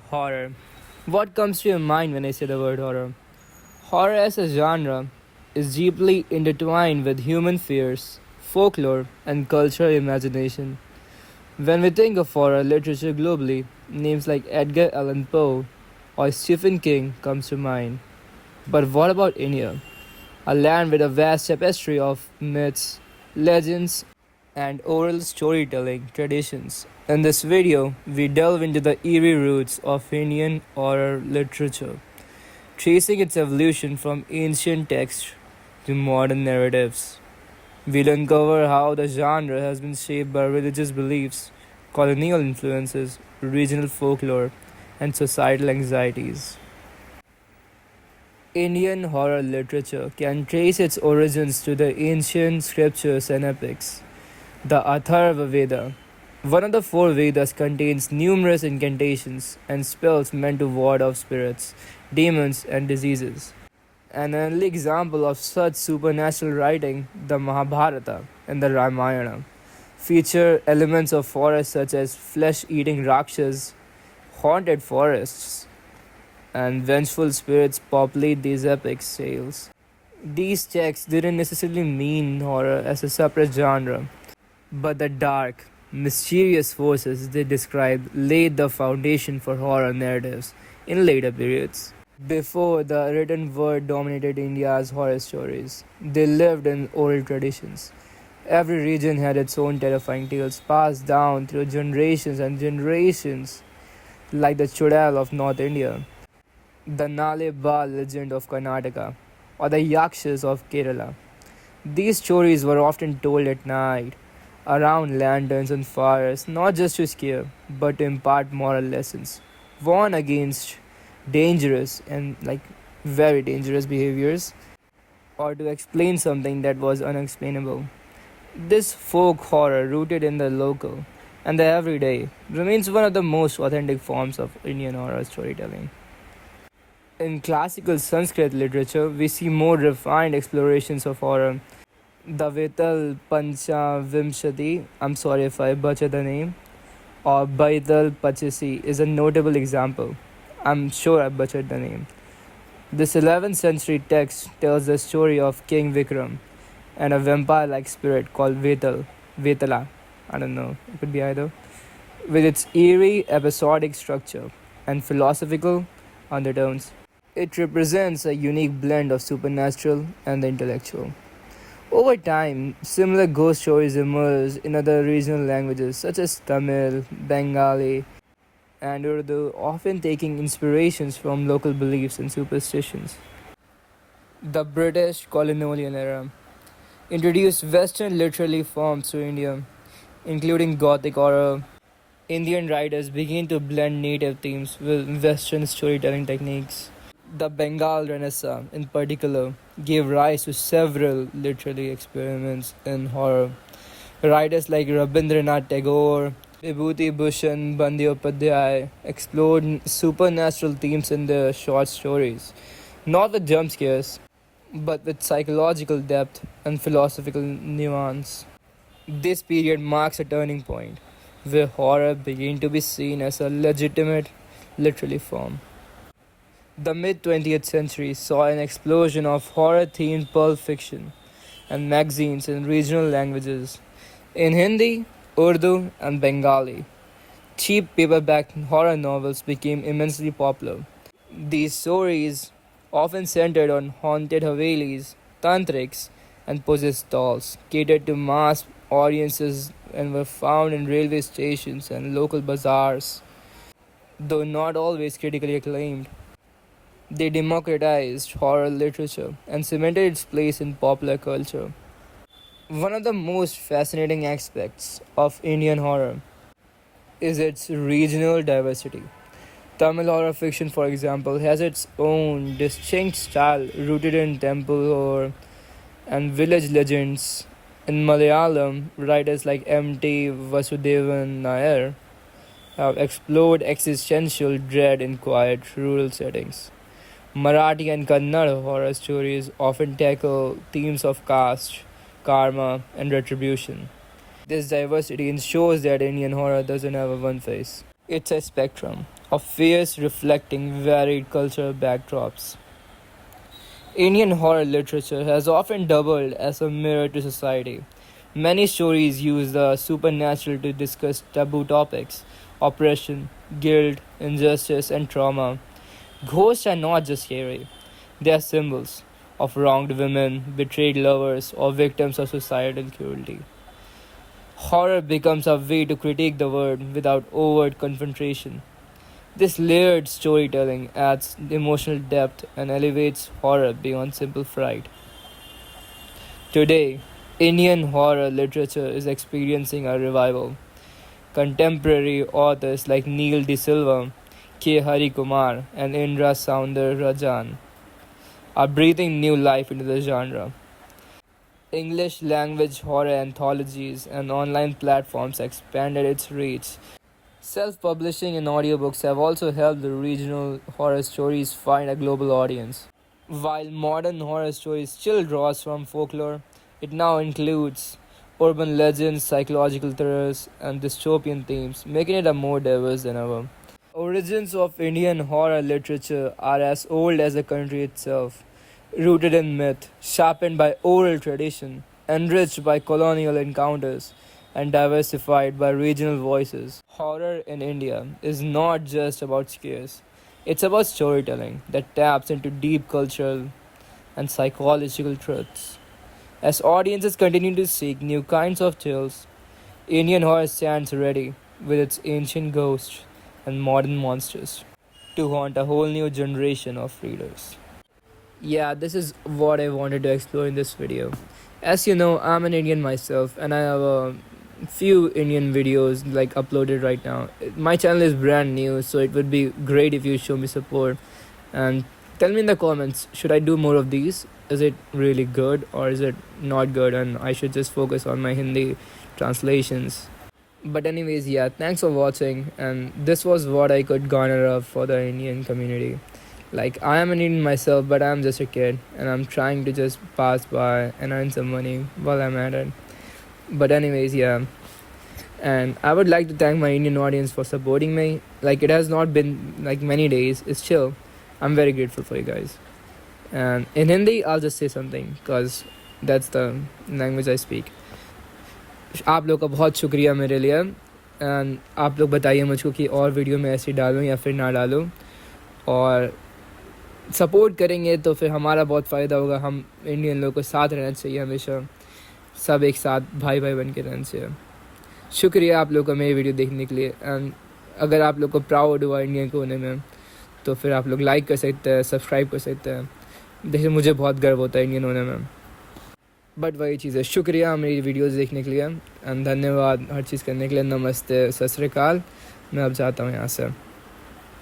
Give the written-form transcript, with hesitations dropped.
Horror. What comes to your mind when I say the word horror? Horror as a genre is deeply intertwined with human fears, folklore, and cultural imagination. When we think of horror literature globally, names like Edgar Allan Poe or Stephen King comes to mind. But what about India? A land with a vast tapestry of myths, legends, and oral storytelling traditions. In this video, we delve into the eerie roots of Indian horror literature, tracing its evolution from ancient texts to modern narratives. We'll uncover how the genre has been shaped by religious beliefs, colonial influences, regional folklore, and societal anxieties. Indian horror literature can trace its origins to the ancient scriptures and epics. The Atharva Veda, one of the four Vedas, contains numerous incantations and spells meant to ward off spirits, demons, and diseases. An early example of such supernatural writing, the Mahabharata and the Ramayana, feature elements of horror such as flesh eating rakshas, haunted forests, and vengeful spirits populate these epic tales. These texts didn't necessarily mean horror as a separate genre, but the dark, mysterious forces they described laid the foundation for horror narratives in later periods. Before the written word dominated India's horror stories, they lived in oral traditions. Every region had its own terrifying tales passed down through generations and generations, like the Churel of North India, the Nale Bal legend of Karnataka, or the Yakshas of Kerala. These stories were often told at night, around lanterns and fires, not just to scare, but to impart moral lessons, warn against dangerous and very dangerous behaviors, or to explain something that was unexplainable. This folk horror, rooted in the local and the everyday, remains one of the most authentic forms of Indian horror storytelling. In classical Sanskrit literature, we see more refined explorations of horror. The Vital Pancha Vimshati, I'm sorry if I butchered the name, or Baital Pachisi is a notable example. I'm sure I butchered the name. This 11th century text tells the story of King Vikram and a vampire like spirit called Vetala, I don't know, it could be either, with its eerie episodic structure and philosophical undertones. It represents a unique blend of supernatural and the intellectual. Over time, similar ghost stories emerged in other regional languages such as Tamil, Bengali, and Urdu, often taking inspirations from local beliefs and superstitions. The British colonial era introduced Western literary forms to India, including Gothic horror. Indian writers began to blend native themes with Western storytelling techniques. The Bengal Renaissance, in particular, gave rise to several literary experiments in horror. Writers like Rabindranath Tagore, Vibhuti Bhushan Bandyopadhyay explored supernatural themes in their short stories, not with jump scares, but with psychological depth and philosophical nuance. This period marks a turning point, where horror began to be seen as a legitimate literary form. The mid 20th century saw an explosion of horror themed pulp fiction and magazines in regional languages. In Hindi, Urdu, and Bengali, cheap paperback horror novels became immensely popular. These stories, often centered on haunted havelis, tantrics, and possessed dolls, catered to mass audiences and were found in railway stations and local bazaars. Though not always critically acclaimed, they democratized horror literature and cemented its place in popular culture. One of the most fascinating aspects of Indian horror is its regional diversity. Tamil horror fiction, for example, has its own distinct style rooted in temple horror and village legends. In Malayalam, writers like M.T. Vasudevan Nair have explored existential dread in quiet rural settings. Marathi and Kannada horror stories often tackle themes of caste, karma, and retribution. This diversity ensures that Indian horror doesn't have a one face. It's a spectrum, of fears reflecting varied cultural backdrops. Indian horror literature has often doubled as a mirror to society. Many stories use the supernatural to discuss taboo topics: oppression, guilt, injustice, and trauma. Ghosts are not just scary, they are symbols of wronged women, betrayed lovers, or victims of societal cruelty. Horror becomes a way to critique the world without overt confrontation. This layered storytelling adds emotional depth and elevates horror beyond simple fright. Today, Indian horror literature is experiencing a revival. Contemporary authors like Neil De Silva, K. Hari Kumar, and Indra Soundararajan are breathing new life into the genre. English language horror anthologies and online platforms expanded its reach. Self publishing and audiobooks have also helped the regional horror stories find a global audience. While modern horror stories still draws from folklore, it now includes urban legends, psychological thrillers, and dystopian themes, making it a more diverse than ever. Origins of Indian horror literature are as old as the country itself, rooted in myth, sharpened by oral tradition, enriched by colonial encounters, and diversified by regional voices. Horror in India is not just about scares, it's about storytelling that taps into deep cultural and psychological truths. As audiences continue to seek new kinds of tales, Indian horror stands ready with its ancient ghosts and modern monsters to haunt a whole new generation of readers. Yeah, this is what I wanted to explore in this video. As you know, I'm an Indian myself and I have a few Indian videos like uploaded right now. My channel is brand new, so it would be great if you show me support and tell me in the comments, should I do more of these? Is it really good or is it not good and I should just focus on my Hindi translations? But anyways, yeah, thanks for watching, and this was what I could garner up for the Indian community. Like, I am an Indian myself, but I'm just a kid and I'm trying to just pass by and earn some money while I'm at it. But anyways, yeah, and I would like to thank my Indian audience for supporting me. Like, it has not been like many days, it's chill. I'm very grateful for you guys. And in Hindi, I'll just say something because that's the language I speak. आप लोग का बहुत शुक्रिया मेरे लिए, and आप लोग बताइए मुझको कि और वीडियो में ऐसी डालूं या फिर ना डालूं, और सपोर्ट करेंगे तो फिर हमारा बहुत फ़ायदा होगा. हम इंडियन लोग को साथ रहना चाहिए हमेशा, सब एक साथ भाई भाई बन के रहना चाहिए. शुक्रिया आप लोग का मेरी वीडियो देखने के लिए, एंड अगर आप लोग को प्राउड हुआ इंडियन को होने में तो फिर आप लोग लाइक कर सकते हैं, सब्सक्राइब कर सकते हैं. देखिए, मुझे बहुत गर्व होता है इंडियन होने में. बट वही चीज़ है. शुक्रिया मेरी वीडियोस देखने के लिए एंड धन्यवाद हर चीज़ करने के लिए. नमस्ते, सत श्री अकाल. मैं अब जाता हूँ यहाँ से.